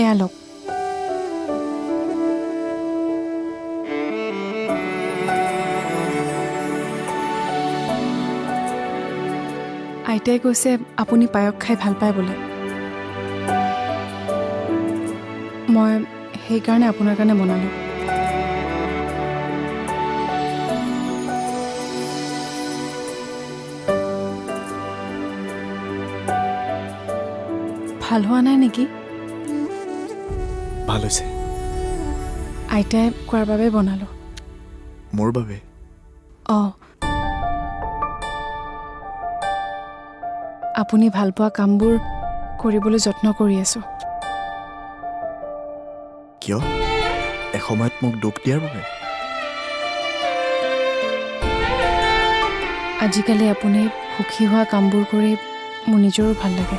এয়া লওক আইতাই কৈছে আপুনি পায়স খাই ভাল পায় বোলে মই সেইকাৰণে আপোনাৰ কাৰণে বনালোঁ ভাল হোৱা নাই নেকি ভাল হৈছে আইতাই কোৱাৰ বাবে বনালোঁ মোৰ বাবে অঁ আপুনি ভাল পোৱা কামবোৰ কৰিবলৈ যত্ন কৰি আছোঁ কিয় এসময়ত মোক দুখ দিয়াৰ বাবে আজিকালি আপুনি সুখী হোৱা কামবোৰ কৰি মোৰ নিজৰো ভাল লাগে